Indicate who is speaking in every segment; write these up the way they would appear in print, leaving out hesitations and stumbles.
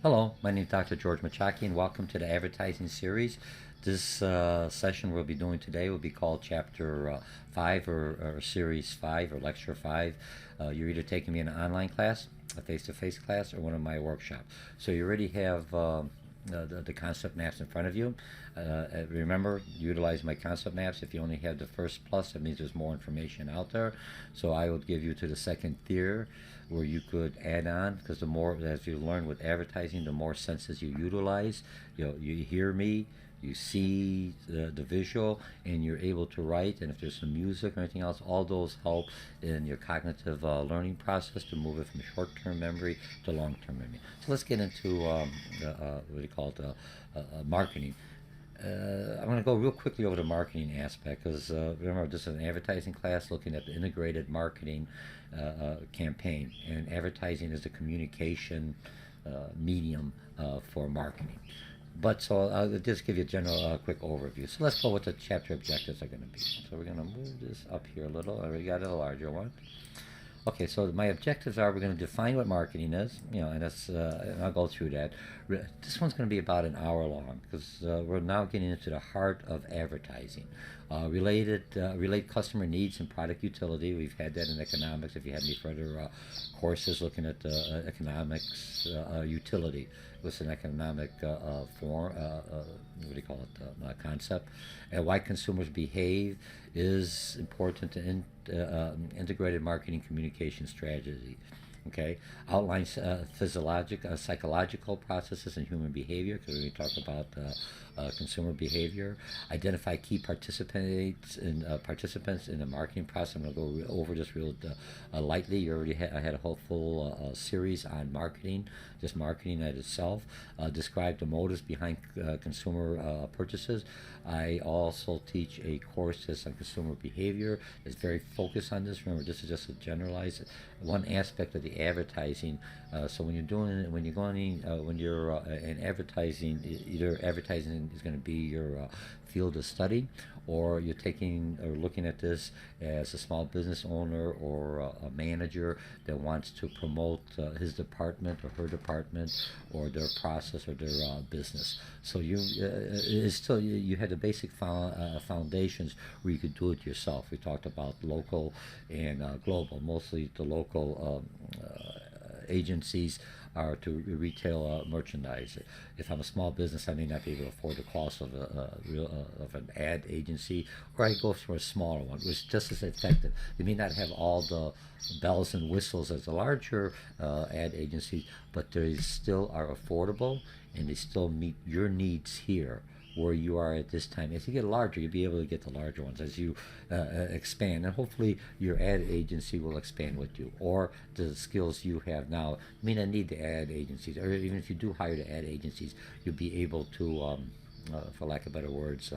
Speaker 1: Hello, my name is Dr. George Mochocki, and welcome to the advertising series. This session we'll be doing today will be called Chapter 5 or Series 5 or Lecture 5. You're either taking me in an online class, a face-to-face class, or one of my workshops. So you already have the concept maps in front of you. Remember, utilize my concept maps. If you only have the first plus, that means there's more information out there. So I will give you to the second tier where you could add on, because the more, as you learn with advertising, the more senses you utilize. You hear me, you see the visual, and you're able to write. And if there's some music or anything else, all those help in your cognitive learning process to move it from short-term memory to long-term memory. So let's get into what do you call it, marketing. I'm going to go real quickly over the marketing aspect because remember, this is an advertising class looking at the integrated marketing campaign, and advertising is the communication medium for marketing. But so I'll just give you a general quick overview. So let's go with the chapter objectives are going to be. So we're going to move this up here a little. We got a larger one. Okay, so my objectives are we're going to define what marketing is, and that's and I'll go through that. This one's going to be about an hour long because we're now getting into the heart of advertising. Relate customer needs and product utility. We've had that in economics. If you have any further courses looking at economics utility, it was an economic form. What do you call it? Concept, and why consumers behave is important to integrated marketing communication strategy. Okay, outlines psychological processes in human behavior, because we talk about consumer behavior. Identify key participants in the marketing process. I'm going to go over this real lightly. You already I had a whole full series on marketing, just marketing at itself. Describe the motives behind consumer purchases. I also teach a course that's on consumer behavior. It's very focused on this. Remember, this is just a generalized one aspect of the advertising. So when you're doing it, when you're in advertising, either advertising is going to be your field of study, or you're taking or looking at this as a small business owner or a manager that wants to promote his department or her department or their process or their business. So it's still you had the basic foundations where you could do it yourself. We talked about local and global. Mostly the local agencies are to retail merchandise. If I'm a small business, I may not be able to afford the cost of of an ad agency, or I go for a smaller one, which is just as effective. They may not have all the bells and whistles as the larger ad agencies, but they still are affordable and they still meet your needs here where you are at this time. As you get larger, you'll be able to get the larger ones as you expand, and hopefully your ad agency will expand with you, or the skills you have now. You may not need the ad agencies, or even if you do hire the ad agencies, you'll be able to, for lack of better words,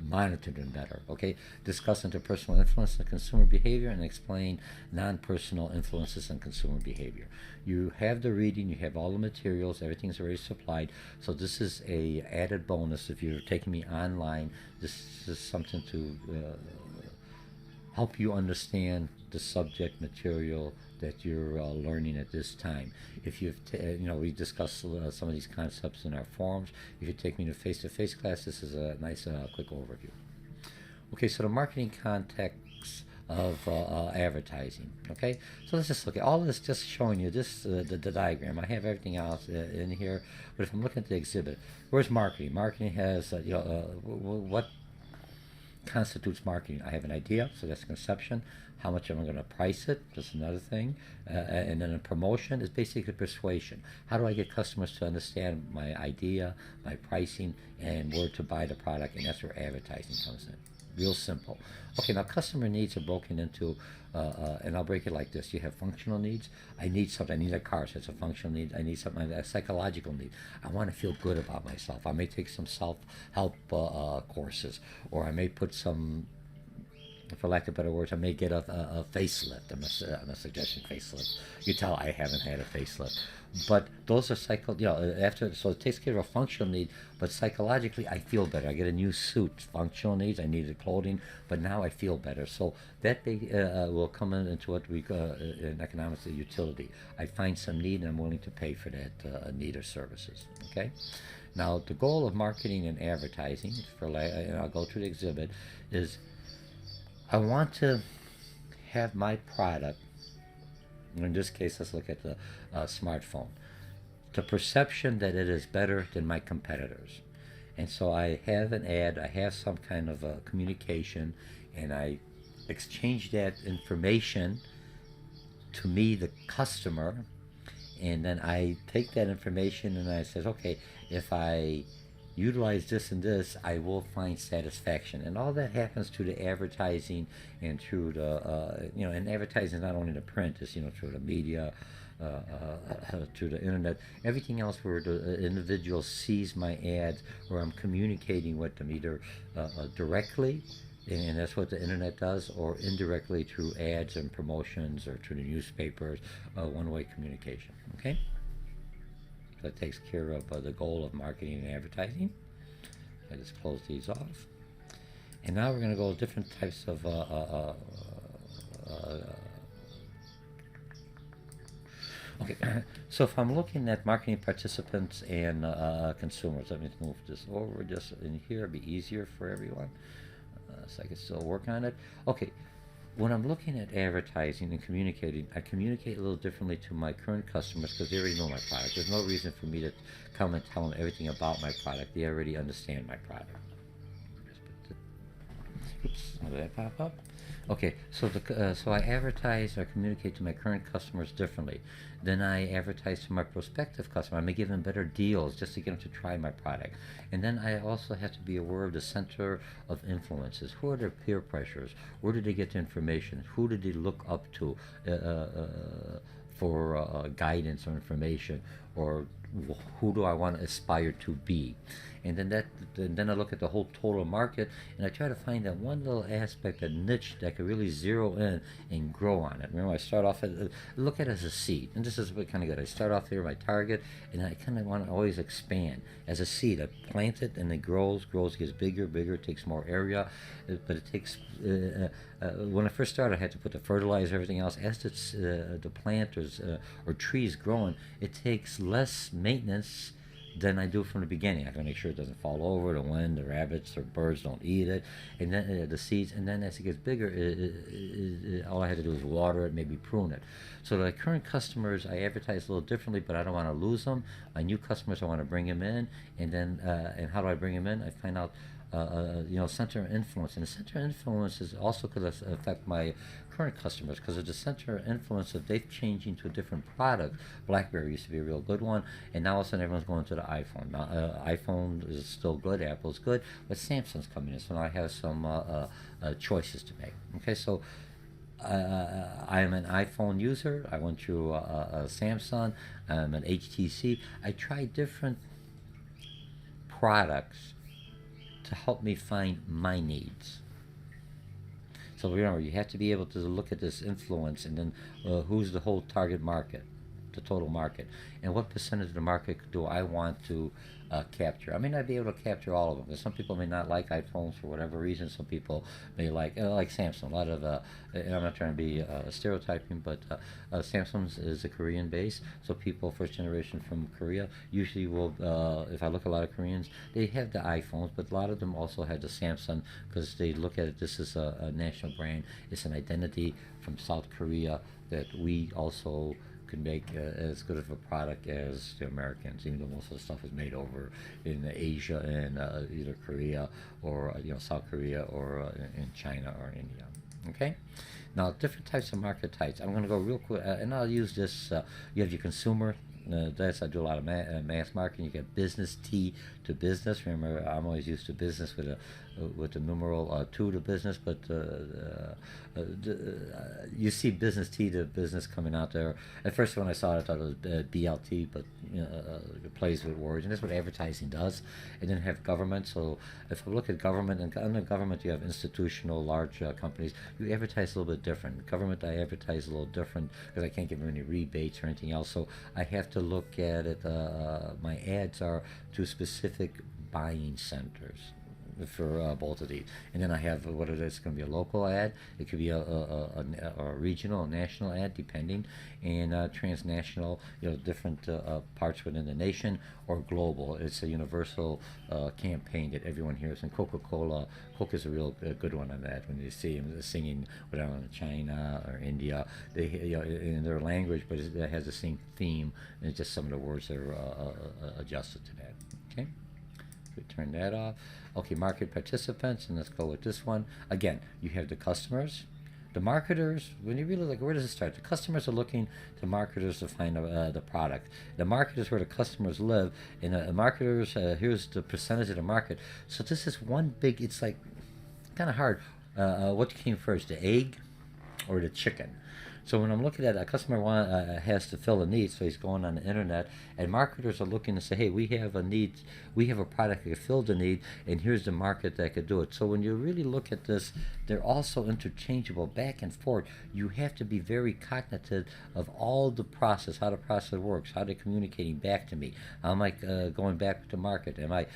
Speaker 1: monitor them better. Okay, discuss interpersonal influence on consumer behavior and explain non-personal influences on consumer behavior. You have the reading, you have all the materials, everything's already supplied. So this is a added bonus if you're taking me online. This is something to help you understand the subject material that you're learning at this time. If we discussed some of these concepts in our forums. If you take me to face-to-face class, this is a nice quick overview. Okay, so the marketing context of advertising. Okay, so let's just look at all of this. Just showing you this the diagram. I have everything else in here, but if I'm looking at the exhibit, where's marketing? Marketing has what constitutes marketing. I have an idea, so that's conception. How much am I going to price it? That's another thing. And then a promotion is basically persuasion. How do I get customers to understand my idea, my pricing, and where to buy the product? And that's where advertising comes in. Real simple. Okay, now customer needs are broken into, and I'll break it like this. You have functional needs. I need something. I need a car, so that's a functional need. I need something, a psychological need. I want to feel good about myself. I may take some self-help courses, or I may put some, for lack of better words, I may get a facelift. I'm a suggestion facelift. You tell I haven't had a facelift. But those are after, so it takes care of a functional need, but psychologically I feel better. I get a new suit, functional needs, I needed clothing, but now I feel better. So that will come into what we in economics a utility. I find some need and I'm willing to pay for that need or services. Okay. Now the goal of marketing and advertising, and I'll go to the exhibit, is I want to have my product. In this case, let's look at the smartphone. The perception that it is better than my competitors. And so I have an ad, I have some kind of a communication, and I exchange that information to me, the customer, and then I take that information and I says, okay, if I utilize this and this, I will find satisfaction. And all that happens through the advertising and through the, and advertising is not only the print, it's, through the media, through the internet, everything else where the individual sees my ads, where I'm communicating with them either directly, and that's what the internet does, or indirectly through ads and promotions or through the newspapers, one-way communication. Okay? So that takes care of the goal of marketing and advertising. I just close these off. And now we're going to go to different types of okay, so if I'm looking at marketing participants and consumers, let me move this over just in here, it'll be easier for everyone. So I can still work on it. Okay, when I'm looking at advertising and communicating, I communicate a little differently to my current customers because they already know my product. There's no reason for me to come and tell them everything about my product. They already understand my product. Oops, how did that pop up? Okay, so so I advertise or communicate to my current customers differently. Then I advertise to my prospective customer. I may give them better deals just to get them to try my product. And then I also have to be aware of the center of influences. Who are their peer pressures? Where did they get the information? Who did they look up to for guidance or information? Or who do I want to aspire to be? And then I look at the whole total market, and I try to find that one little aspect, a niche that could really zero in and grow on it. Remember, I start off look at it as a seed, and this is what kind of good. I start off here, my target, and I kind of want to always expand as a seed. I plant it, and it grows, gets bigger, takes more area, but it takes. When I first started, I had to put the fertilizer, everything else. As the plant or trees growing, it takes less maintenance than I do from the beginning. I can make sure it doesn't fall over, the wind, the rabbits or birds don't eat it, and then the seeds. And then as it gets bigger, all I had to do is water it, maybe prune it. So the current customers, I advertise a little differently, but I don't want to lose them. My new customers, I want to bring them in, and then and how do I bring them in? I find out. Center of influence, and the center of influence is also could affect my current customers because of the center of influence. If they've changed into a different product, BlackBerry used to be a real good one, and now all of a sudden everyone's going to the iPhone. Now, iPhone is still good, Apple's good, but Samsung's coming in, so now I have some choices to make. Okay, so I'm an iPhone user. I went through Samsung. I'm an HTC. I tried different products to help me find my needs. So remember, you have to be able to look at this influence, and then who's the whole target market, the total market, and what percentage of the market do I want to capture. I may not be able to capture all of them because some people may not like iPhones for whatever reason. Some people may like Samsung. A lot of and I'm not trying to be stereotyping, but Samsung is a Korean base, so people first generation from Korea usually will. If I look at a lot of Koreans, they have the iPhones, but a lot of them also have the Samsung because they look at it. This is a national brand. It's an identity from South Korea that we also could make as good of a product as the Americans, even though most of the stuff is made over in Asia and either Korea or South Korea or in China or India. Okay, now different types of market types. I'm going to go real quick, and I'll use this. You have your consumer. That's I do a lot of mass marketing. You get business T to business. Remember, I'm always used to business with a with the numeral 2 to business, but you see business T to business coming out there. At first, when I saw it, I thought it was BLT, but it plays with words, and that's what advertising does. And then have government. So if I look at government, and under government, you have institutional, large companies. You advertise a little bit different. Government, I advertise a little different because I can't give them any rebates or anything else. So I have to look at it. My ads are to specific buying centers for both of these. And then I have what it is. It's going to be a local ad. It could be a regional, a national ad, depending, and transnational, different parts within the nation, or global. It's a universal campaign that everyone hears. And Coca-Cola, Coke is a real good one on that. When you see them singing, whatever, in China or India, they in their language, but it has the same theme, and it's just some of the words that are adjusted to that. Okay. We turn that off. Okay, market participants, and let's go with this one. Again, you have the customers, the marketers. When you really look, where does it start? The customers are looking to marketers to find the product. The market is where the customers live, and the marketers, here's the percentage of the market. So this is one big, it's like kind of hard. What came first, the egg or the chicken? So when I'm looking at a customer has to fill a need, so he's going on the internet, and marketers are looking to say, hey, we have a need, we have a product that can fill the need, and here's the market that could do it. So when you really look at this, they're also interchangeable back and forth. You have to be very cognitive of all the process, how the process works, how they're communicating back to me. How am I going back to market? Am I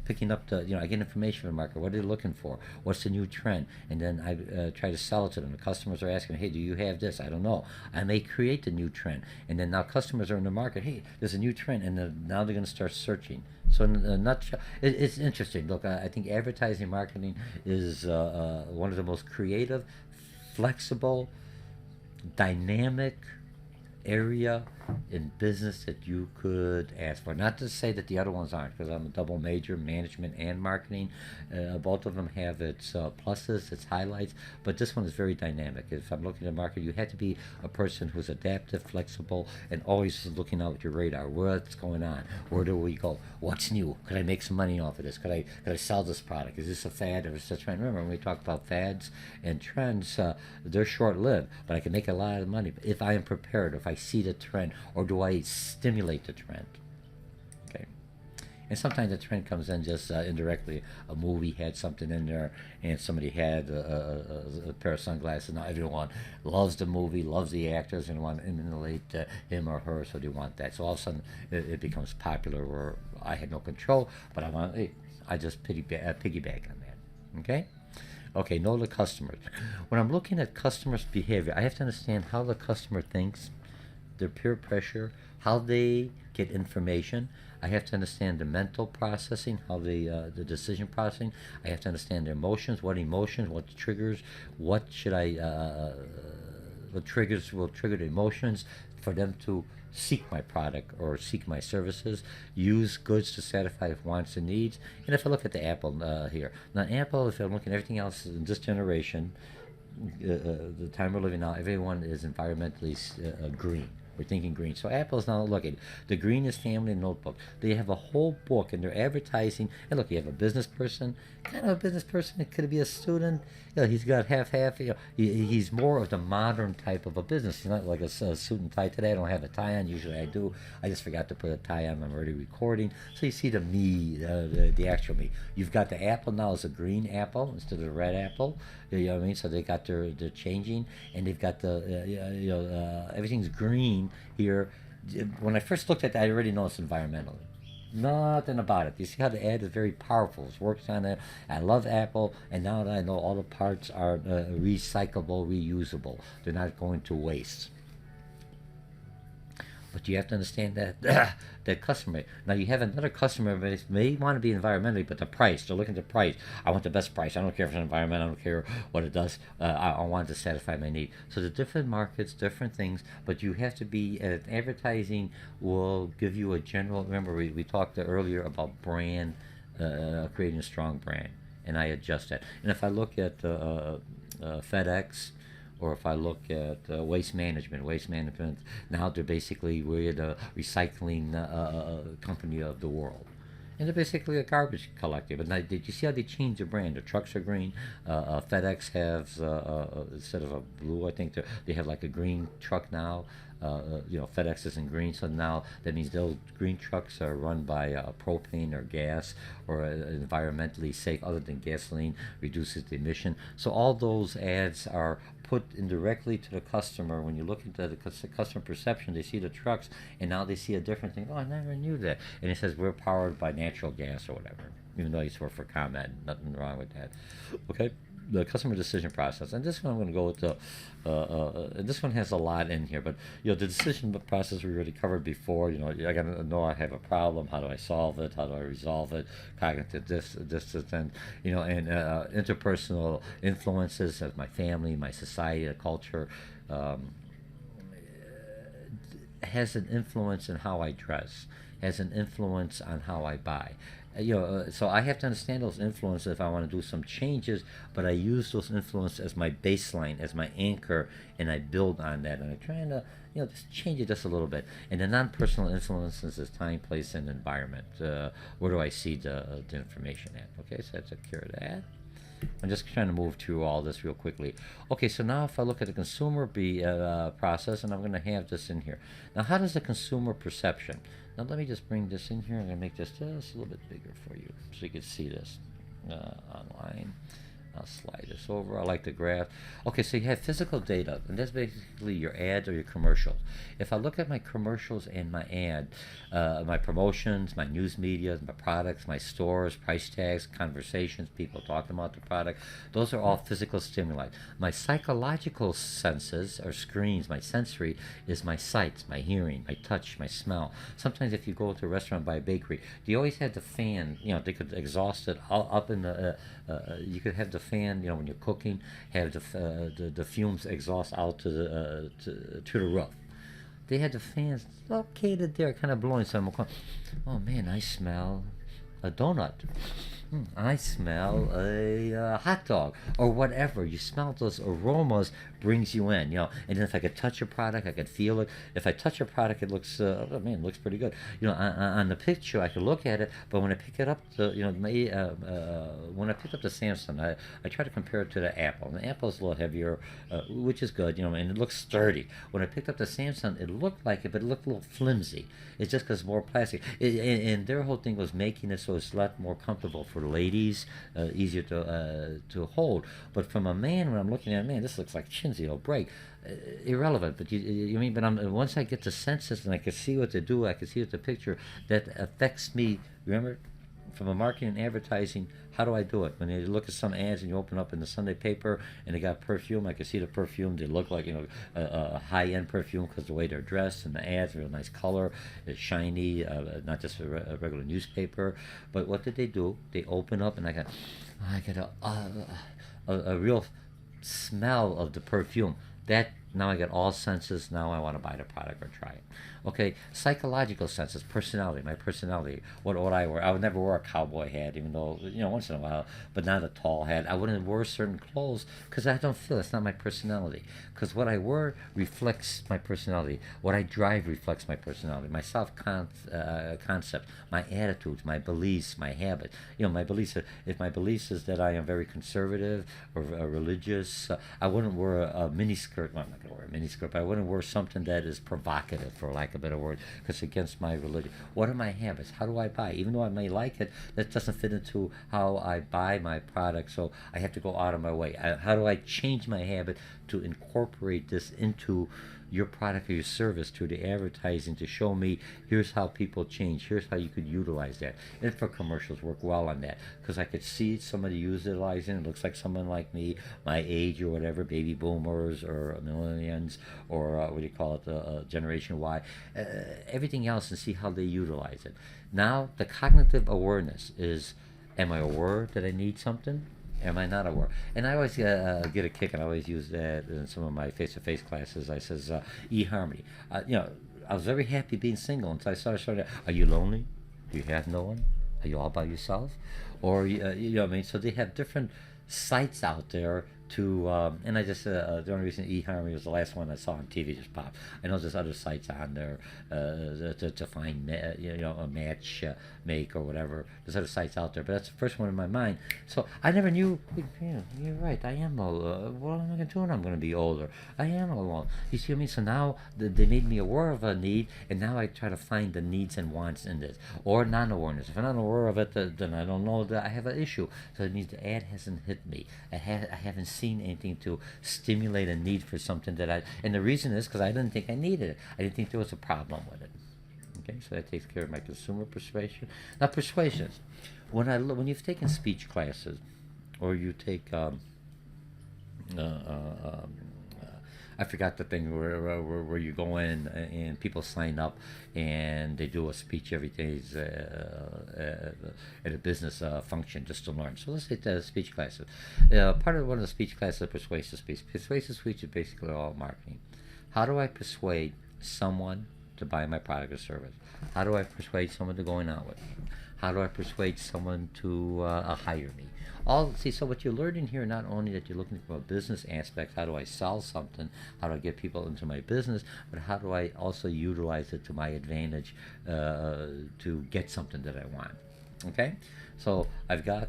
Speaker 1: picking up the, I get information from the market. What are they looking for? What's the new trend? And then I try to sell it to them. The customers are asking, hey, do you have this? I don't know. I may create the new trend, and then now customers are in the market. Hey, there's a new trend, and now they're going to start searching. So in a nutshell, it's interesting. Look, I think advertising marketing is one of the most creative, flexible, dynamic area in business that you could ask for. Not to say that the other ones aren't, because I'm a double major, management and marketing. Both of them have its pluses, its highlights, but this one is very dynamic. If I'm looking at market, you have to be a person who's adaptive, flexible, and always looking out with your radar. What's going on? Where do we go? What's new? Could I make some money off of this? Could I sell this product? Is this a fad or is this a trend? Remember, when we talked about fads and trends, they're short-lived, but I can make a lot of money if I am prepared, if I see the trend, or do I stimulate the trend? Okay. And sometimes the trend comes in just indirectly. A movie had something in there, and somebody had a pair of sunglasses. Now everyone loves the movie, loves the actors, and want to emulate him or her, so they want that. So all of a sudden it becomes popular where I had no control, but I just piggyback on that. Okay? Okay, know the customers. When I'm looking at customers' behavior, I have to understand how the customer thinks, their peer pressure, how they get information. I have to understand the mental processing, how the decision processing. I have to understand their emotions, what triggers, what triggers will trigger the emotions for them to seek my product or seek my services, use goods to satisfy wants and needs. And if I look at the Apple here, now Apple, if I'm looking at everything else in this generation, the time we're living now, everyone is environmentally green. We're thinking green. So Apple's now looking. The green is family notebook. They have a whole book, and they're advertising. And look, you have a business person, kind of a business person. It could be a student. He's got half. He's more of the modern type of a business. He's not like a suit and tie today. I don't have a tie on. Usually I do. I just forgot to put a tie on. I'm already recording. So you see the me, the actual me. You've got the apple now as a green apple instead of a red apple. You know what I mean? So they got they're changing, and they've got the everything's green here. When I first looked at that, I already know it's environmentally. Nothing about it. You see how the ad is very powerful. It works on it. I love Apple, and now that I know all the parts are recyclable, reusable. They're not going to waste. But you have to understand that that customer. Now you have another customer base may want to be environmentally, but the price. They're looking at the price. I want the best price. I don't care if it's environment. I don't care what it does. I want to satisfy my need. So the different markets, different things. But you have to be. Advertising will give you a general. Remember, we talked earlier about brand, creating a strong brand, and I adjust that. And if I look at FedEx, or if I look at waste management, now we're the recycling company of the world. and they're basically a garbage collector. But now, did you see how they changed the brand? The trucks are green. FedEx has instead of a blue, I think they have like a green truck now. FedEx is in green, so now that means those green trucks are run by propane or gas or environmentally safe, other than gasoline, reduces the emission. So all those ads are put indirectly to the customer. When you look at the customer perception, they see the trucks, and now they see a different thing. Oh, I never knew that. And it says we're powered by natural gas or whatever. Even though I used to work for ComEd, nothing wrong with that. Okay. The customer decision process, and this one I'm going to go with the. This one has a lot in here, but the decision process we already covered before. I got to know I have a problem. How do I solve it? How do I resolve it? Cognitive distance, and interpersonal influences of my family, my society, the culture. Has an influence in how I dress. Has an influence on how I buy. So I have to understand those influences if I want to do some changes, but I use those influences as my baseline, as my anchor, and I build on that, and I'm trying to, just change it just a little bit. And the non-personal influences is time, place, and environment. Where do I see the information at? Okay, so that's a cure of that. I'm just trying to move through all this real quickly. Okay, so now if I look at the consumer process, and I'm going to have this in here. Now, how does the consumer perception? Now, let me just bring this in here. I'm going to make this just a little bit bigger for you so you can see this online. I'll slide this over. I like the graph. Okay, so you have physical data, and that's basically your ads or your commercials. If I look at my commercials and my ad, my promotions, my news media, my products, my stores, price tags, conversations, people talking about the product, those are all physical stimuli. My psychological senses or screens, my sensory, is my sight, my hearing, my touch, my smell. Sometimes if you go to a restaurant, buy a bakery, they always have the fan, they could exhaust it up in the, you could have the fan, when you're cooking, have the fumes exhaust out to the roof. They had the fans located there, kind of blowing. So I'm going, oh man, I smell a donut. I smell a hot dog or whatever. You smell those aromas, brings you in, And then if I could touch a product, I could feel it. If I touch a product, it looks, it looks pretty good. On the picture, I could look at it, but when I pick it up, when I pick up the Samsung, I try to compare it to the Apple. And the Apple's a little heavier, which is good, and it looks sturdy. When I picked up the Samsung, it looked like it, but it looked a little flimsy. It's just because it's more plastic. And their whole thing was making it so it's a lot more comfortable for ladies, easier to hold. But from a man, when I'm looking at, man, this looks like chintzy, it'll break. Irrelevant, but once I get the senses and I can see what to do, I can see what the picture that affects me. Remember, from a marketing and advertising, how do I do it? When you look at some ads and you open up in the Sunday paper and they got perfume, I can see the perfume. They look like a high-end perfume because the way they're dressed, and the ads, real nice color, it's shiny, not just a regular newspaper. But what did they do? They open up and I got a real smell of the perfume. That now I get all senses. Now I want to buy the product or try it. Okay, psychological senses, personality, my personality, what I wear. I would never wear a cowboy hat, even though, once in a while, but not a tall hat. I wouldn't wear certain clothes because I don't feel it's not my personality. Because what I wear reflects my personality. What I drive reflects my personality, my self-concept, my attitudes, my beliefs, my habit. My beliefs, if my beliefs is that I am very conservative or religious, I wouldn't wear a miniskirt. Well, I'm not going to wear a miniskirt, but I wouldn't wear something that is provocative, for lack of a better word, because it's against my religion. What are my habits? How do I buy? Even though I may like it, that doesn't fit into how I buy my product, so I have to go out of my way. How do I change my habit to incorporate this into your product or your service through the advertising to show me here's how people change, here's how you could utilize that. Info commercials work well on that because I could see somebody utilizing it. Looks like someone like me, my age or whatever, baby boomers or millennials or what do you call it, Generation Y, everything else, and see how they utilize it. Now the cognitive awareness is, am I aware that I need something? Am I not aware? And I always get a kick, and I always use that in some of my face-to-face classes. I says e-harmony. I was very happy being single until I started showing. Are you lonely? Do you have no one? Are you all by yourself? Or So they have different sites out there and I just the only reason eHarmony was the last one I saw on TV just popped. I know there's other sites on there to find a match make or whatever. There's other sites out there, but that's the first one in my mind. So I never knew. Yeah, you're right. I am what am I going to do when I'm going to be older? I am alone. You see what I mean? So now they made me aware of a need, and now I try to find the needs and wants in this, or non-awareness. If I'm not aware of it, then I don't know that I have an issue. So it means the ad hasn't hit me. I haven't seen anything to stimulate a need for something and the reason is because I didn't think I needed it. I didn't think there was a problem with it. Okay, so that takes care of my consumer persuasion. Now, persuasions. When you've taken speech classes, or you take I forgot the thing where you go in and people sign up and they do a speech every day at a business function just to learn. So let's say the speech classes. Part of one of the speech classes is persuasive speech. Persuasive speech is basically all marketing. How do I persuade someone to buy my product or service? How do I persuade someone to go in out with me? How do I persuade someone to hire me? So what you're learning here, not only that you're looking from a business aspect, how do I sell something, how do I get people into my business, but how do I also utilize it to my advantage to get something that I want. Okay, so I've got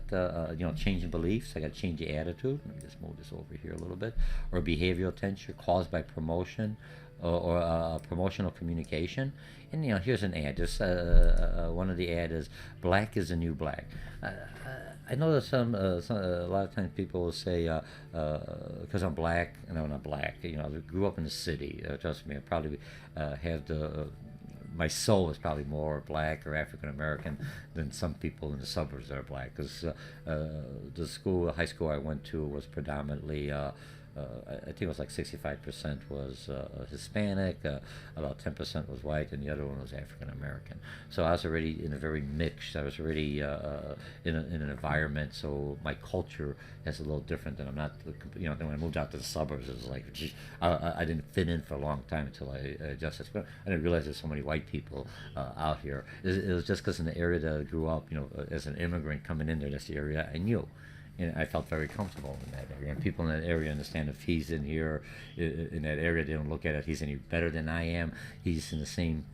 Speaker 1: changing beliefs. I got to change the attitude. Let me just move this over here a little bit. Or behavioral tension caused by promotion or promotional communication. And here's an ad. Just one of the ad is "Black is the new black." I know that a lot of times people will say because I'm black, and I'm not black. I grew up in the city. Trust me, I probably have my soul is probably more black or African American than some people in the suburbs that are black. Because the high school I went to was predominantly. I think it was like 65% was Hispanic, about 10% was white, and the other one was African American. So I was already in a very mixed. I was already in an environment. So my culture is a little different than I'm not. Then when I moved out to the suburbs, it was like I didn't fit in for a long time until I adjusted. I didn't realize there's so many white people out here. It was just because in the area that I grew up, as an immigrant coming in there, that's the area I knew. And I felt very comfortable in that area. And people in that area understand if he's in here, in that area, they don't look at it. He's any better than I am. He's in the same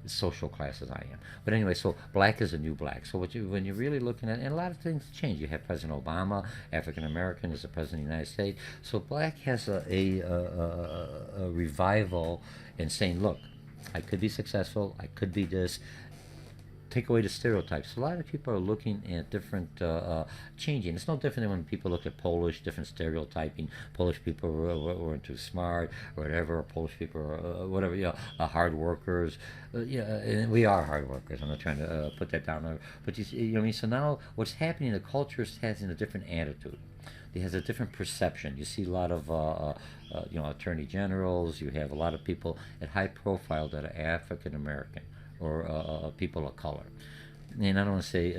Speaker 1: social class as I am. But anyway, so black is a new black. So when you're really looking at, and a lot of things change. You have President Obama, African American is the president of the United States. So black has a revival in saying, look, I could be successful. I could be this. Take away the stereotypes. A lot of people are looking at different changing. It's no different than when people look at Polish, different stereotyping. Polish people weren't too smart, or whatever. Or Polish people are whatever. Hard workers. And we are hard workers. I'm not trying to put that down. But you see, so now what's happening? The culture has a different attitude. It has a different perception. You see a lot of attorney generals. You have a lot of people at high profile that are African American or people of color. And I don't want to say,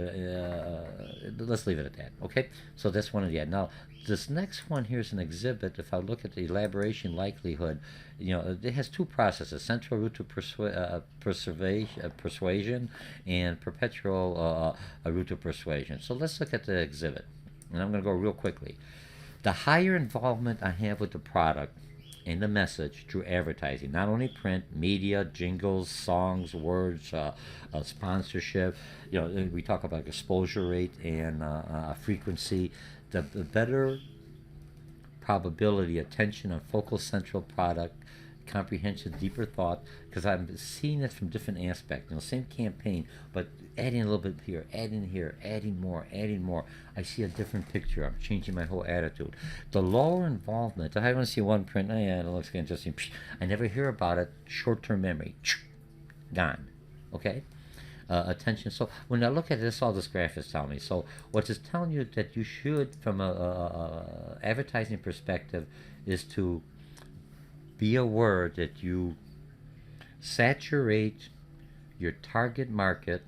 Speaker 1: let's leave it at that, okay? So that's one of the, now, this next one here is an exhibit. If I look at the elaboration likelihood, it has two processes, central route to persuasion and perpetual route to persuasion. So let's look at the exhibit. And I'm going to go real quickly. The higher involvement I have with the product and the message through advertising, not only print, media, jingles, songs, words, sponsorship. We talk about exposure rate and frequency. The better probability, attention on focal central product, comprehension, deeper thought, because I'm seeing it from different aspects. Same campaign, but adding a little bit here, adding more. I see a different picture. I'm changing my whole attitude. The lower involvement, I want to see one print, it looks interesting. I never hear about it. Short-term memory, gone. Okay? Attention. So when I look at this, all this graph is telling me. So what it's telling you that you should, from a advertising perspective, is to be aware that you saturate your target market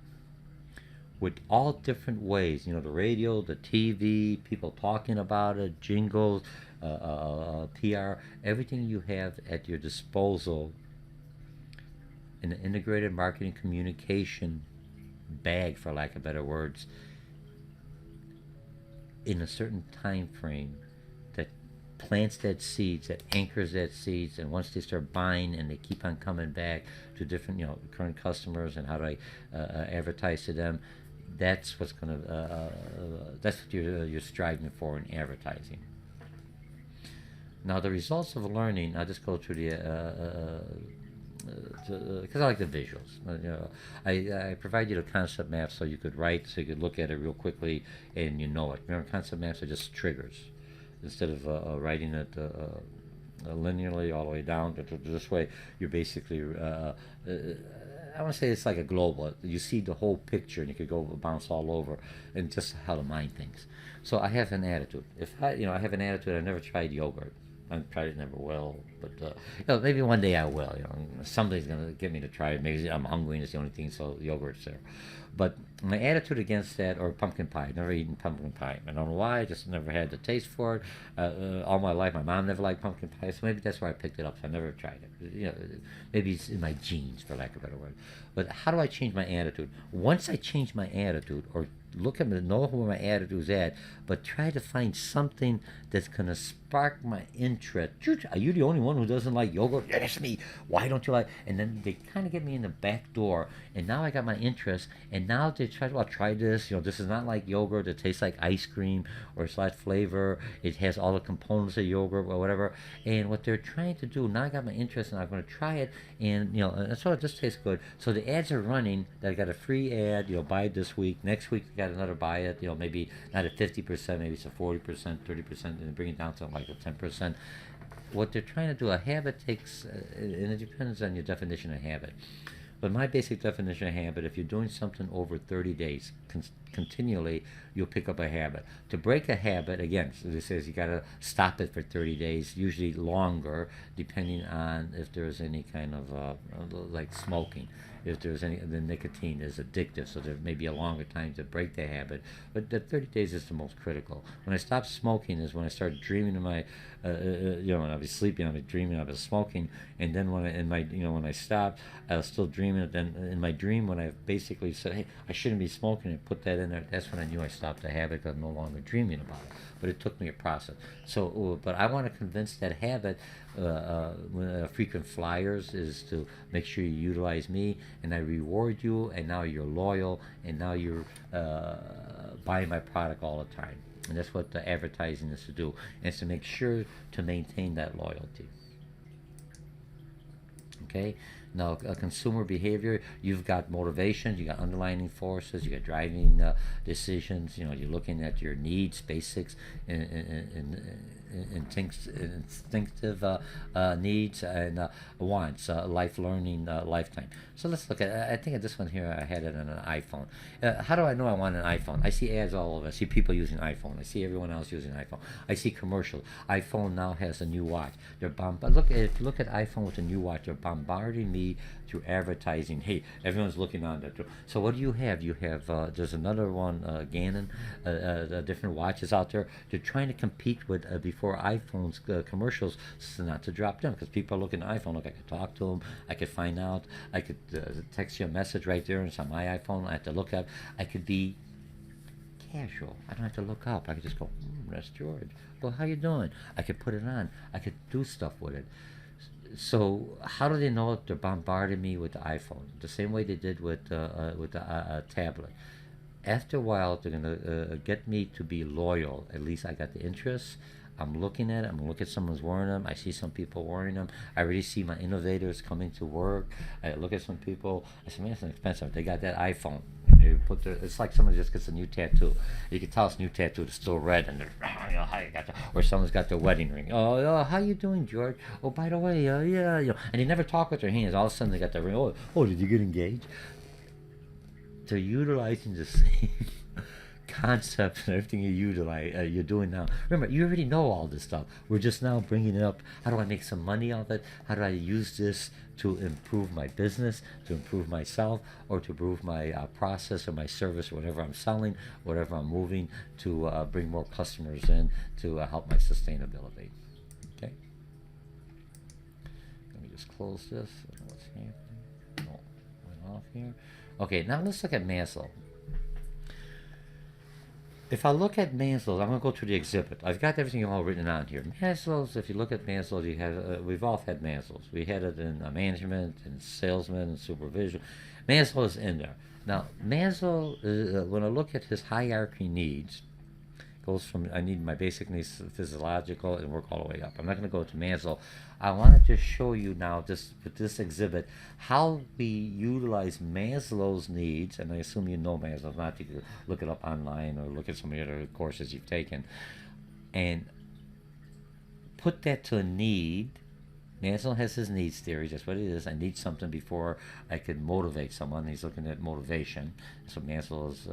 Speaker 1: with all different ways. The radio, the TV, people talking about it, jingles, PR, everything you have at your disposal in an integrated marketing communication bag, for lack of better words, in a certain time frame that plants that seeds, that anchors that seeds, and once they start buying and they keep on coming back to different, current customers, and how do I advertise to them, that's what's going to, that's what you're striving for in advertising. Now, the results of learning, I'll just go through the, because I like the visuals. I provide you the concept map so you could write, so you could look at it real quickly and you know it. Remember, concept maps are just triggers. Instead of writing it linearly all the way down this way, you're basically, I want to say it's like a global. You see the whole picture and you could go bounce all over, and just how the mind thinks. So I have an attitude. If I have an attitude, I never tried yogurt. I probably never will, but maybe one day I will. Somebody's gonna get me to try it. Maybe I'm hungry and it's the only thing, so yogurt's there. But my attitude against that, or pumpkin pie, I've never eaten pumpkin pie. I don't know why. I just never had the taste for it. All my life, my mom never liked pumpkin pie, so maybe that's where I picked it up. So I never tried it. Maybe it's in my genes, for lack of a better word. But how do I change my attitude? Once I change my attitude, or look at me, know where my attitude's at, but try to find something that's gonna spark my interest. Are you the only one who doesn't like yogurt? Yeah, that's me. Why don't you like? And then they kind of get me in the back door, and now I got my interest. And now they try. Well, try this. This is not like yogurt. It tastes like ice cream, or it's like flavor. It has all the components of yogurt or whatever. And what they're trying to do, now I got my interest, and I'm going to try it. And so it just tastes good. So the ads are running. That I got a free ad. Buy it this week. Next week got another buy it. Maybe not at 50%, maybe it's a 40%, 30%, and bring it down to like a 10%. What they're trying to do, a habit takes, and it depends on your definition of habit. But my basic definition of habit, if you're doing something over 30 days continually, you'll pick up a habit. To break a habit, again, so this says you got to stop it for 30 days, usually longer, depending on if there's any kind of, like smoking. If there's any, the nicotine is addictive, so there may be a longer time to break the habit. But the 30 days is the most critical. When I stopped smoking is when I started dreaming of my, when I was sleeping, I was dreaming I was smoking, and then when I stopped, I was still dreaming. Then in my dream, when I basically said, "Hey, I shouldn't be smoking," and put that in there, that's when I knew I stopped the habit, because I'm no longer dreaming about it. But it took me a process. So, but I want to convince that habit. Frequent flyers is to make sure you utilize me, and I reward you, and now you're loyal, and now you're buying my product all the time. And that's what the advertising is to do, and it's to make sure to maintain that loyalty. Okay, now consumer behavior, you've got motivation, you got underlying forces, you got driving decisions. You're looking at your needs, basics, instinctive needs, and wants, life learning, lifetime. So let's look at, I think at this one here, I had it on an iPhone. How do I know I want an iPhone? I see ads all over. I see people using iPhone. I see everyone else using iPhone. I see commercials. iPhone now has a new watch. If you look at iPhone with a new watch, they're bombarding me through advertising. Hey, everyone's looking on that. So what do you have? You have, there's another one, Gannon, different watches out there. They're trying to compete with, before iPhone's commercials, so not to drop them, because people are looking at iPhone. Look, I could talk to them. I could find out. I could text you a message right there, and it's on my iPhone. I have to look up. I could be casual. I don't have to look up. I could just go, that's George. Well, how you doing? I could put it on. I could do stuff with it. So how do they know if they're bombarding me with the iPhone? The same way they did with the tablet. After a while, they're going to get me to be loyal. At least I got the interest. I'm looking at it. I'm going to look at someone's wearing them. I see some people wearing them. I already see my innovators coming to work. I look at some people. I say, man, it's expensive. They got that iPhone. They put it's like someone just gets a new tattoo. You can tell it's a new tattoo. It's still red, and they're, how you got that? Or someone's got their wedding ring. Oh, how you doing, George? Oh, by the way, yeah, and they never talk with their hands. All of a sudden, they got their ring. Oh, did you get engaged? They're utilizing the same concepts and everything you're doing now. Remember, you already know all this stuff. We're just now bringing it up. How do I make some money off it? How do I use this to improve my business, to improve myself, or to improve my process or my service, or whatever I'm selling, whatever I'm moving, to bring more customers in, to help my sustainability. Okay. Let me just close this. I don't know what's happening. Oh, went off here. Okay, now let's look at Maslow. If I look at Maslow's, I'm going to go to the exhibit. I've got everything all written on here. Maslow's, if you look at Maslow's, you have we've all had Maslow's. We had it in management and salesman and supervision. Maslow is in there. Now, Maslow, when I look at his hierarchy needs, goes from I need my basic needs physiological and work all the way up. I'm not going to go to Maslow. I want to just show you now, just with this exhibit, how we utilize Maslow's needs, and I assume you know Maslow. If not, you can look it up online or look at some of the other courses you've taken, and put that to a need. Maslow has his needs theory. That's what it is. I need something before I can motivate someone. He's looking at motivation. So Maslow is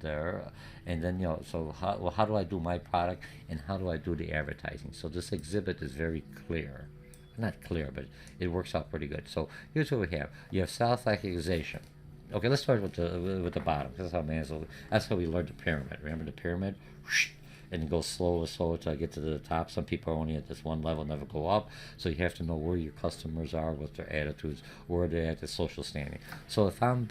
Speaker 1: there. And then, so how do I do my product and how do I do the advertising? So this exhibit is very clear. Not clear, but it works out pretty good. So here's what we have. You have self-actualization. Okay, let's start with the bottom. That's how we learned the pyramid. Remember the pyramid? And go slower till I get to the top. Some people are only at this one level, never go up. So you have to know where your customers are, what their attitudes, where they're at, the social standing. So if I'm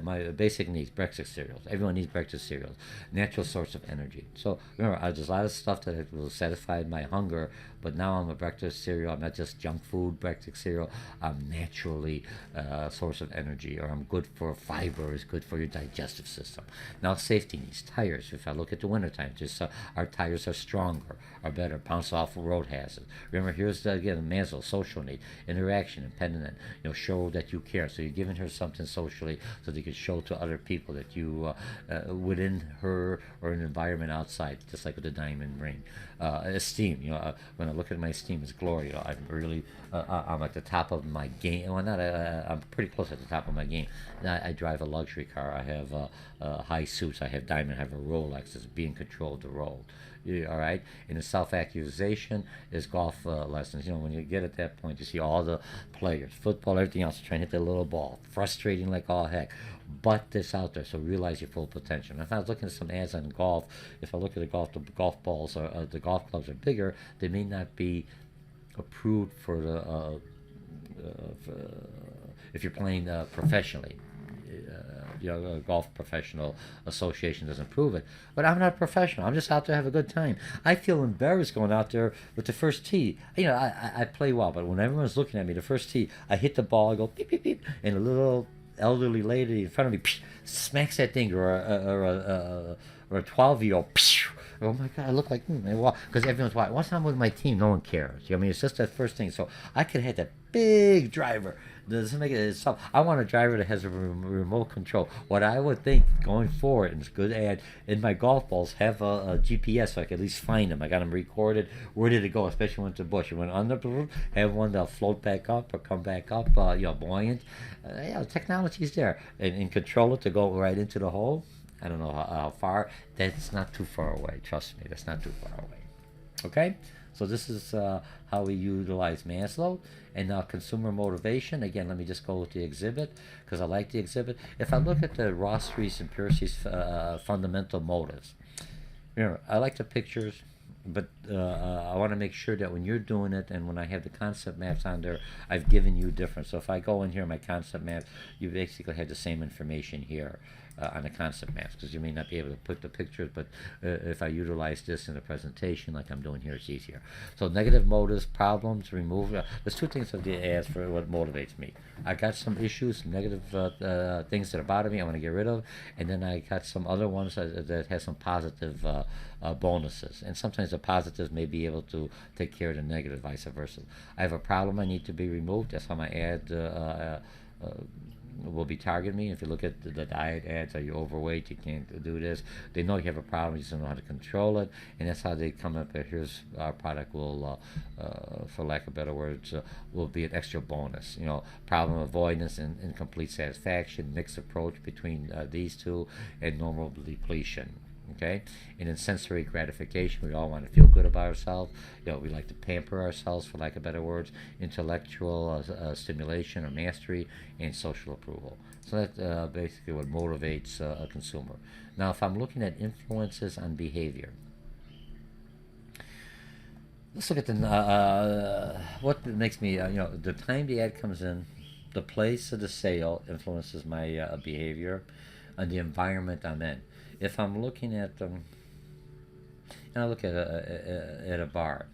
Speaker 1: my basic needs, breakfast cereals. Everyone needs breakfast cereals. Natural source of energy. So remember, there's a lot of stuff that will satisfy my hunger, but now I'm a breakfast cereal. I'm not just junk food breakfast cereal. I'm naturally a source of energy, or I'm good for fiber. It's good for your digestive system. Now safety needs, tires. If I look at the wintertime, just our tires are stronger, are better, bounce off of road hazards. Remember, here's again Maslow, social need, interaction, independent. Show that you care. So you're giving her something socially, so they can show to other people that you within her or an environment outside, just like with the diamond ring. Esteem. When I look at my esteem, it's glory. I'm really, I'm at the top of my game. Well, not. I'm pretty close at the top of my game. I drive a luxury car. I have high suits. I have diamond. I have a Rolex. It's be in control of the road. All right. And the self-accusation is golf lessons. When you get at that point, you see all the players, football, everything else, trying to hit the little ball, frustrating like all heck. But this out there, so realize your full potential. If I was looking at some ads on golf, if I look at the golf balls or the golf clubs are bigger, they may not be approved for the if you're playing professionally. A golf professional association doesn't approve it. But I'm not a professional. I'm just out there to have a good time. I feel embarrassed going out there with the first tee. I play well, but when everyone's looking at me, the first tee, I hit the ball, I go beep, beep, beep, and a little elderly lady in front of me smacks that thing, or a 12-year-old. Oh my God, I look like because everyone's watching. Once I'm with my team, no one cares. It's just that first thing. So I could have that big driver. Doesn't make it itself. I want a driver that has a remote control. What I would think going forward, and it's a good ad, in my golf balls have a GPS so I can at least find them. I got them recorded. Where did it go? Especially when it's a bush. You went under, have one that'll float back up or come back up, buoyant. Technology's there, and control it to go right into the hole. I don't know how far. That's not too far away. Trust me, that's not too far away. Okay? So this is how we utilize Maslow. And now consumer motivation. Again, let me just go with the exhibit because I like the exhibit. If I look at the Rostri's and Piercy's fundamental motives, remember, I like the pictures, but I want to make sure that when you're doing it and when I have the concept maps on there, I've given you different. So if I go in here, my concept maps, you basically have the same information here. On the concept maps, because you may not be able to put the pictures, but if I utilize this in the presentation like I'm doing here, it's easier. So negative motives, problems, remove. There's two things of the ads for what motivates me. I got some issues, some negative things that are bothering me I want to get rid of, and then I got some other ones that have some positive bonuses. And sometimes the positives may be able to take care of the negative, vice versa. I have a problem I need to be removed. That's how my ad will be targeting me. If you look at the diet ads, are you overweight, you can't do this, they know you have a problem, you just don't know how to control it, and that's how they come up with, here's our product will for lack of better words will be an extra bonus. Problem avoidance and incomplete satisfaction, mixed approach between these two, and normal depletion. Okay, and then sensory gratification. We all want to feel good about ourselves. We like to pamper ourselves, for lack of better words. Intellectual stimulation or mastery, and social approval. So that's basically what motivates a consumer. Now, if I'm looking at influences on behavior, let's look at the what makes me. The time the ad comes in, the place of the sale influences my behavior, and the environment I'm in. If I'm looking at and I look at a bar,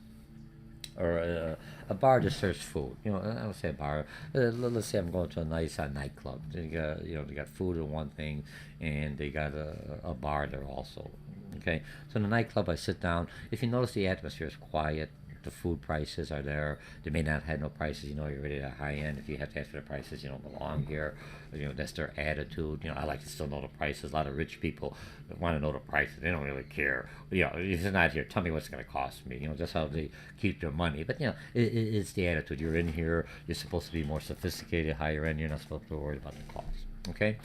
Speaker 1: or a bar that serves food. I would say a bar. Let's say I'm going to a nice nightclub. They got food in one thing, and they got a bar there also. Okay, so in the nightclub, I sit down. If you notice, the atmosphere is quiet. The food prices are there. They may not have no prices. You're already at high end. If you have to ask for the prices, you don't belong here. That's their attitude. I like to still know the prices. A lot of rich people want to know the prices. They don't really care. If you're not here, tell me what's going to cost me. That's how they keep their money. But it's the attitude. You're in here. You're supposed to be more sophisticated, higher end. You're not supposed to worry about the cost. Okay.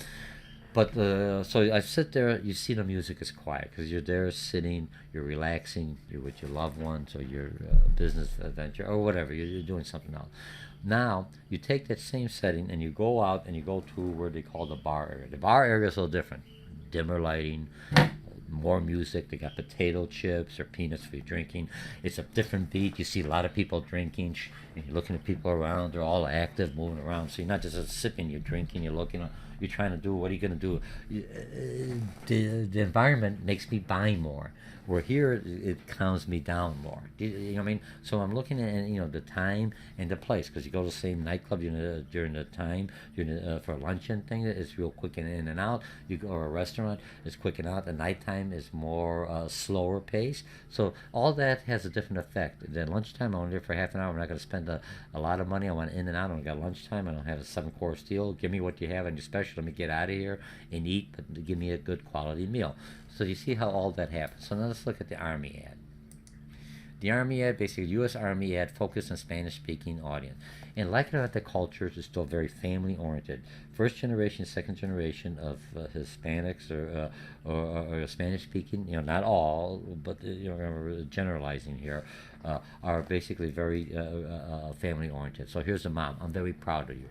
Speaker 1: But so I sit there. You see, the music is quiet because you're there sitting. You're relaxing. You're with your loved ones or your business adventure or whatever. You're doing something else. Now you take that same setting and you go out and you go to where they call the bar area. The bar area is a little different. Dimmer lighting, more music. They got potato chips or peanuts for you drinking. It's a different beat. You see a lot of people drinking. And you're looking at people around. They're all active, moving around. So you're not just sipping. You're drinking. You're looking. You're trying to do. What are you going to do? The environment makes me buy more. Where here it calms me down more. You know what I mean? So I'm looking at the time and the place, because you go to the same nightclub during the time for a luncheon thing. It's real quick and in and out. You go to a restaurant, it's quick and out. The nighttime is more slower pace. So all that has a different effect. Then lunchtime, I'm only there for half an hour. I'm not going to spend a lot of money. I want in and out. I don't got lunchtime. I don't have a 7-course deal. Give me what you have on your special. Let me get out of here and eat, but give me a good quality meal. So you see how all that happens. So now let's look at the Army ad. The Army ad, basically U.S. Army ad, focused on Spanish-speaking audience. And like it or not, the culture is still very family-oriented. First generation, second generation of Hispanics or Spanish-speaking, not all, but generalizing here, are basically very family-oriented. So here's a mom. I'm very proud of you.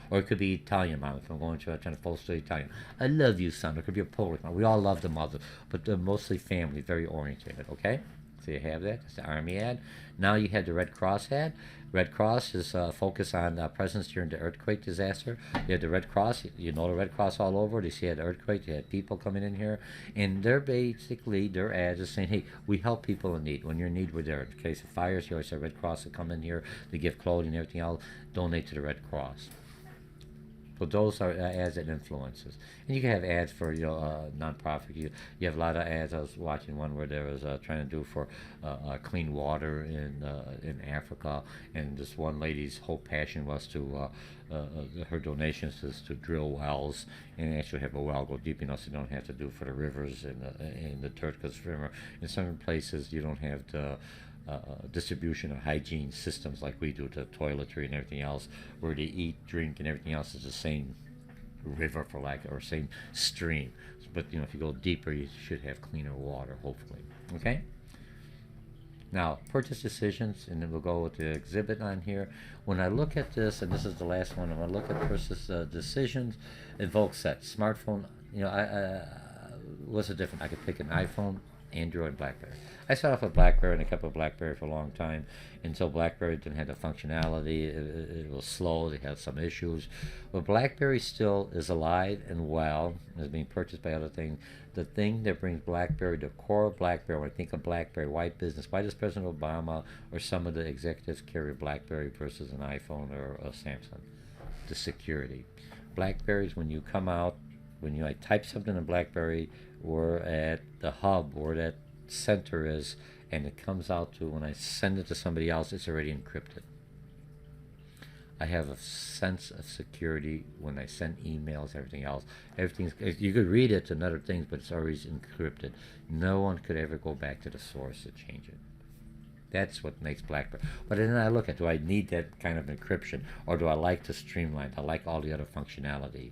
Speaker 1: Or it could be Italian mom, if I'm going to trying to foster Italian. I love you, son. It could be a Polish mom. We all love the mother, but they're mostly family, very oriented, okay? So you have that. That's the Army ad. Now you have the Red Cross ad. Red Cross is focused on presence during the earthquake disaster. You have the Red Cross. The Red Cross all over. They see an earthquake. They had people coming in here. And they're basically, their ads is saying, hey, we help people in need. When you're in need, we're there. In case of fires, you always have Red Cross to come in here. They give clothing and everything else. Donate to the Red Cross. So those are ads that influences, and you can have ads for nonprofit. You have a lot of ads. I was watching one where there was trying to do for clean water in Africa, and this one lady's whole passion was to her donations is to drill wells and actually have a well go deep enough so you don't have to do for the rivers and the dirt. Because remember, in some places you don't have the distribution of hygiene systems like we do, to toiletry and everything else, where they eat, drink, and everything else is the same river, for lack or same stream. But if you go deeper, you should have cleaner water, hopefully. Okay. Now, purchase decisions, and then we'll go with the exhibit on here. When I look at this, and this is the last one, when I look at purchase decisions, Evoke set smartphone. What's the difference? I could pick an iPhone, Android, BlackBerry. I started off with BlackBerry and I kept with BlackBerry for a long time until BlackBerry didn't have the functionality. It was slow. They had some issues. But BlackBerry still is alive and well. Is being purchased by other things. The thing that brings BlackBerry, the core of BlackBerry, when I think of BlackBerry, why business? Why does President Obama or some of the executives carry BlackBerry versus an iPhone or a Samsung? The security. BlackBerries, when you come out, when I type something in BlackBerry, we're at the hub, where that center is, and it comes out to, when I send it to somebody else, it's already encrypted. I have a sense of security when I send emails, everything else. Everything's, you could read it and other things, but it's always encrypted. No one could ever go back to the source to change it. That's what makes BlackBerry. But then I look at, do I need that kind of encryption, or do I like to streamline? I like all the other functionality.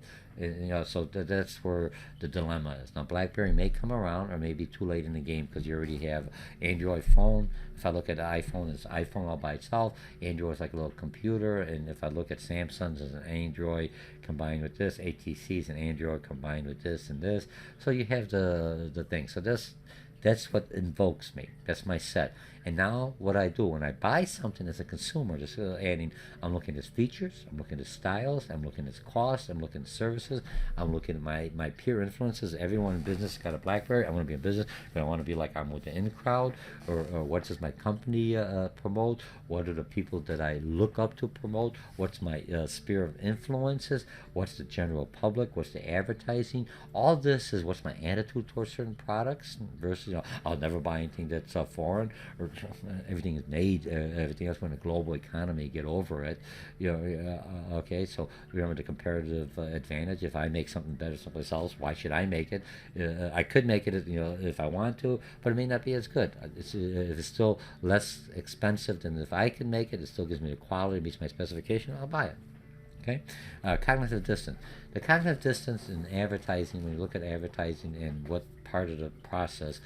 Speaker 1: So that's where the dilemma is. Now, BlackBerry may come around, or may be too late in the game because you already have Android phone. If I look at the iPhone, it's iPhone all by itself. Android is like a little computer, and if I look at Samsung's as an Android combined with this, ATC is an Android combined with this and this. So you have the thing. So that's what invokes me. That's my set. And now what I do when I buy something as a consumer, just adding, I'm looking at features, I'm looking at styles, I'm looking at costs, I'm looking at services, I'm looking at my peer influences. Everyone in business got a BlackBerry. I want to be in business, but I want to be like I'm with the in crowd, or what does my company promote? What are the people that I look up to promote? What's my sphere of influences? What's the general public? What's the advertising? All this is what's my attitude towards certain products versus, I'll never buy anything that's foreign, or everything is made, everything else. When the global economy, get over it. Okay, so remember the comparative advantage. If I make something better someplace else, why should I make it? I could make it, if I want to, but it may not be as good. If it's still less expensive than if I can make it, it still gives me the quality, meets my specification, I'll buy it. Okay, cognitive distance. The cognitive distance in advertising, when you look at advertising and what part of the process,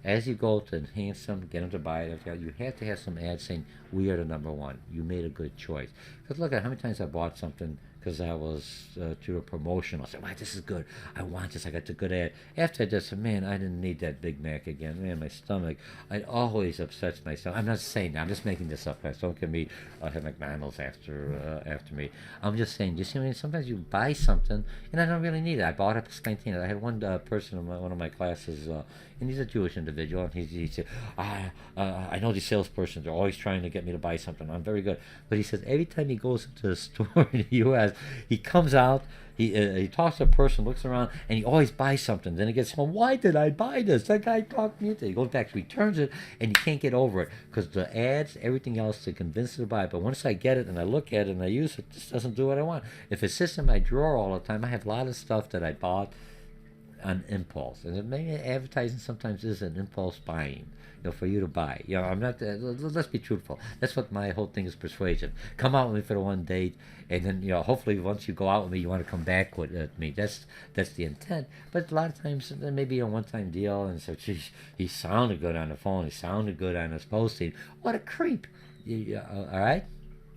Speaker 1: as you go to enhance them, get them to buy it, you have to have some ads saying, we are the number one. You made a good choice. Because look at how many times I bought something because I was through a promotion. I said, wow, this is good. I want this. I got the good ad. After I did, I said, man, I didn't need that Big Mac again. Man, my stomach, it always upsets myself. I'm not saying that. I'm just making this up, guys. Don't get me, have McDonald's after me. I'm just saying, you see, sometimes you buy something, and I don't really need it. I bought it because I had one person in one of my classes, and he's a Jewish individual, and he said, I know these salespersons are always trying to get me to buy something. I'm very good. But he says every time he goes into a store in the U.S., he comes out, he talks to a person, looks around, and he always buys something. Then he gets home, why did I buy this? That guy talked me into it. He goes back, returns it, and he can't get over it because the ads, everything else to convince him to buy it. But once I get it and I look at it and I use it, this doesn't do what I want. If it sits in my drawer all the time, I have a lot of stuff that I bought on impulse, and maybe advertising sometimes is an impulse buying, for you to buy. I'm not. Let's be truthful. That's what my whole thing is. Persuasion. Come out with me for the one date, and then hopefully once you go out with me, you want to come back with me. That's the intent. But a lot of times, there may be a one-time deal, and so, geez, he sounded good on the phone. He sounded good on his posting. What a creep! All right,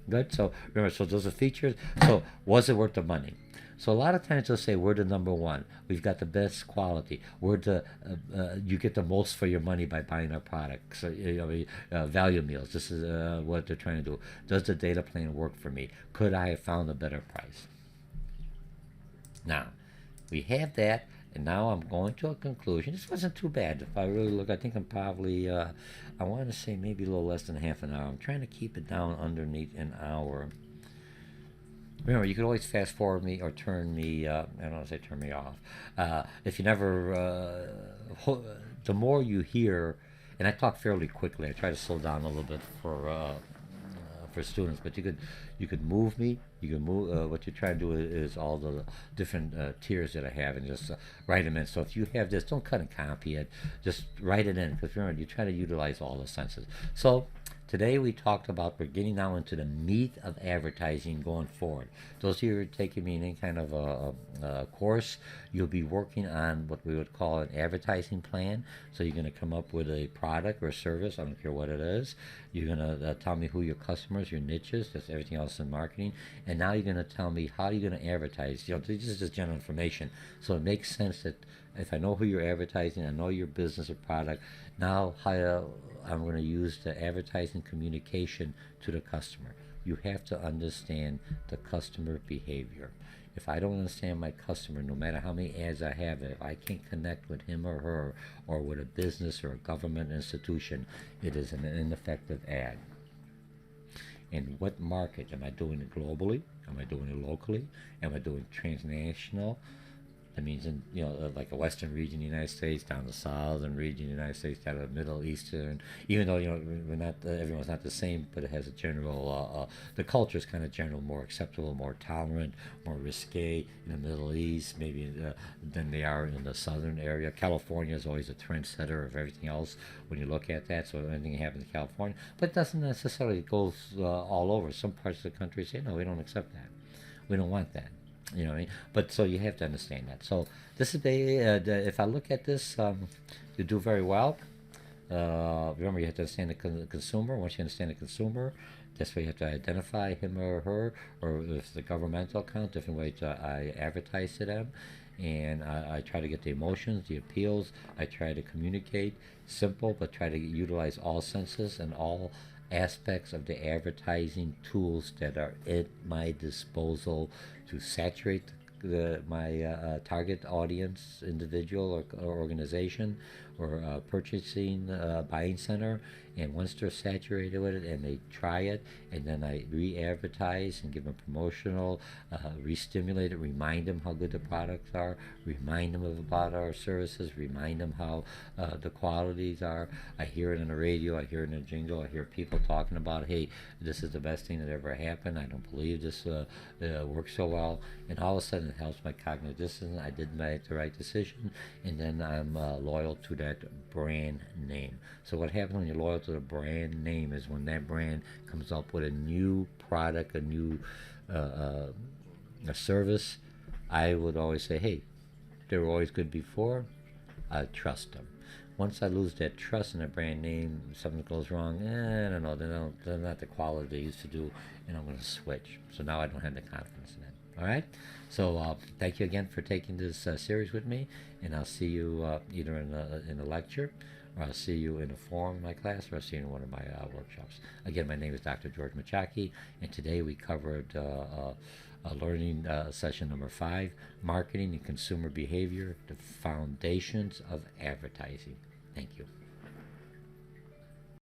Speaker 1: good. So remember, so those are features. So was it worth the money? So a lot of times they'll say, we're the number one. We've got the best quality. We're you get the most for your money by buying our product. So, value meals. This is what they're trying to do. Does the data plan work for me? Could I have found a better price? Now, we have that, and now I'm going to a conclusion. This wasn't too bad. If I really look, I think I'm probably, I want to say maybe a little less than half an hour. I'm trying to keep it down underneath an hour. Remember, you could always fast forward me or turn me, I don't want to say turn me off. If you never, the more you hear, and I talk fairly quickly, I try to slow down a little bit for students, but you could move me. You can move. What you try to do is all the different tiers that I have, and just write them in. So if you have this, don't cut and copy it. Just write it in, because remember, you try to utilize all the senses. So today we talked about, we're getting now into the meat of advertising going forward. Those of you who are taking me in any kind of a course, you'll be working on what we would call an advertising plan. So you're going to come up with a product or a service, I don't care what it is. You're going to tell me who your customers, your niches, that's everything else in marketing. And now you're going to tell me how you're going to advertise. This is just general information. So it makes sense that if I know who you're advertising, I know your business or product, now how I'm going to use the advertising communication to the customer. You have to understand the customer behavior. If I don't understand my customer, no matter how many ads I have, if I can't connect with him or her, or with a business or a government institution, it is an ineffective ad. In what market? Am I doing it globally? Am I doing it locally? Am I doing transnational? That means in like a western region of the United States, down the southern region of the United States, down to the Middle Eastern. Even though we're not everyone's not the same, but it has a general. The culture is kind of general, more acceptable, more tolerant, more risque in the Middle East, maybe than they are in the southern area. California is always a trendsetter of everything else when you look at that. So anything happens in California, but it doesn't necessarily go all over. Some parts of the country say, no, we don't accept that. We don't want that. You know what I mean? But so you have to understand that. So this is if I look at this, you do very well. Remember, you have to understand the consumer. Once you understand the consumer, that's why you have to identify him or her, or if it's the governmental account, different way to I advertise to them. and I try to get the emotions, the appeals. I try to communicate simple, but try to utilize all senses and all aspects of the advertising tools that are at my disposal to saturate my target audience, individual or organization, or purchasing buying center. And once they're saturated with it and they try it, and then I re-advertise and give them promotional, re-stimulate it, remind them how good the products are, remind them about our services, remind them how the qualities are. I hear it on the radio, I hear it in a jingle, I hear people talking about, hey, this is the best thing that ever happened. I don't believe this works so well. And all of a sudden it helps my cognitive dissonance. I did make the right decision, and then I'm loyal to that brand name. So what happens when you're loyal to the brand name is when that brand comes up with a new product, a new a service, I would always say, hey, they were always good before. I trust them. Once I lose that trust in a brand name, something goes wrong, I don't know, they're not the quality they used to do, and I'm going to switch. So now I don't have the confidence in it. All right? So thank you again for taking this series with me, and I'll see you either in a lecture, or I'll see you in a forum in my class, or I'll see you in one of my workshops. Again, my name is Dr. George Mochocki, and today we covered learning session number 5, Marketing and Consumer Behavior, the Foundations of Advertising. Thank you.